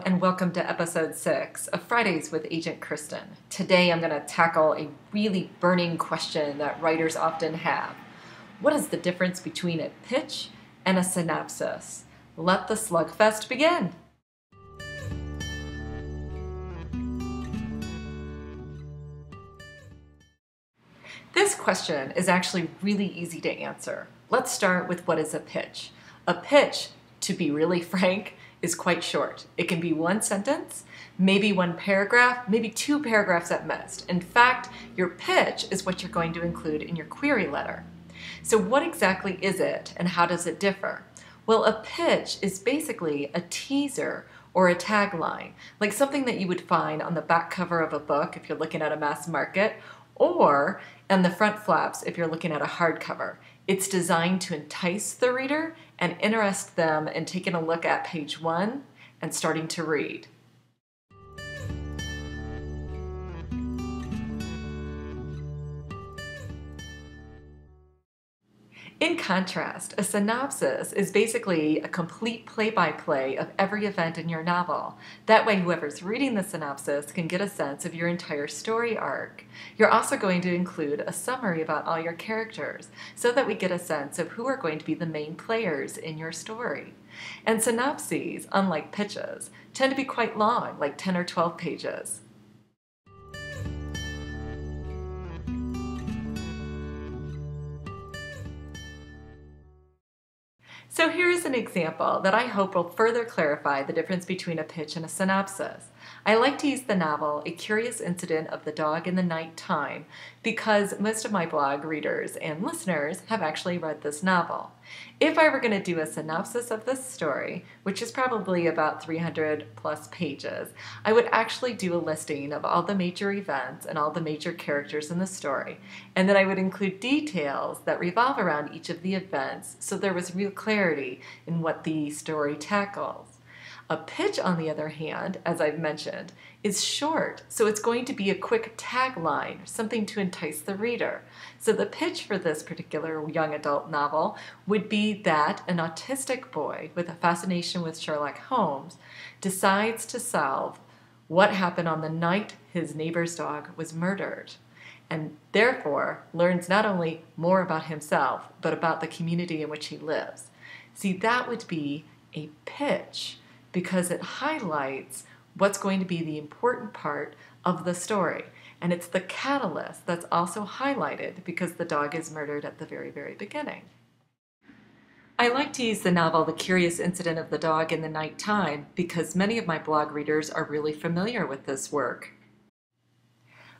and welcome to episode 6 of Fridays with Agent Kristin. Today I'm going to tackle a really burning question that writers often have. What is the difference between a pitch and a synopsis? Let the slugfest begin! This question is actually really easy to answer. Let's start with what is a pitch. A pitch, to be really frank, is quite short. It can be one sentence, maybe one paragraph, maybe 2 paragraphs at most. In fact, your pitch is what you're going to include in your query letter. So what exactly is it and how does it differ? Well, a pitch is basically a teaser or a tagline, like something that you would find on the back cover of a book if you're looking at a mass market, or on the front flaps if you're looking at a hardcover. It's designed to entice the reader and interest them in taking a look at page 1 and starting to read. In contrast, a synopsis is basically a complete play-by-play of every event in your novel. That way, whoever's reading the synopsis can get a sense of your entire story arc. You're also going to include a summary about all your characters so that we get a sense of who are going to be the main players in your story. And synopses, unlike pitches, tend to be quite long, like 10 or 12 pages. So here is an example that I hope will further clarify the difference between a pitch and a synopsis. I like to use the novel A Curious Incident of the Dog in the Night Time because most of my blog readers and listeners have actually read this novel. If I were going to do a synopsis of this story, which is probably about 300 plus pages, I would actually do a listing of all the major events and all the major characters in the story, and then I would include details that revolve around each of the events so there was real clarity in what the story tackles. A pitch, on the other hand, as I've mentioned, is short, so it's going to be a quick tagline, something to entice the reader. So the pitch for this particular young adult novel would be that an autistic boy with a fascination with Sherlock Holmes decides to solve what happened on the night his neighbor's dog was murdered, and therefore learns not only more about himself, but about the community in which he lives. See, that would be a pitch, because it highlights what's going to be the important part of the story. And it's the catalyst that's also highlighted because the dog is murdered at the very, very beginning. I like to use the novel The Curious Incident of the Dog in the Night Time because many of my blog readers are really familiar with this work.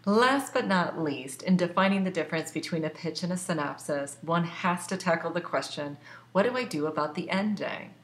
Last but not least, in defining the difference between a pitch and a synopsis, one has to tackle the question, what do I do about the ending?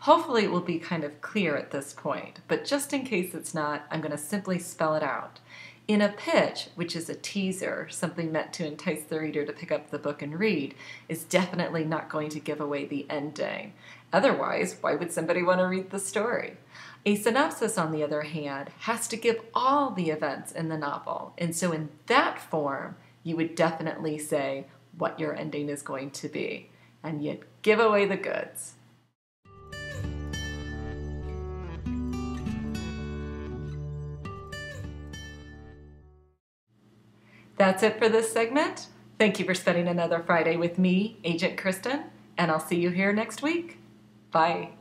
Hopefully it will be kind of clear at this point, but just in case it's not, I'm going to simply spell it out. In a pitch, which is a teaser, something meant to entice the reader to pick up the book and read, is definitely not going to give away the ending. Otherwise, why would somebody want to read the story? A synopsis, on the other hand, has to give all the events in the novel, and so in that form, you would definitely say what your ending is going to be, and you'd give away the goods. That's it for this segment. Thank you for spending another Friday with me, Agent Kristin, and I'll see you here next week. Bye.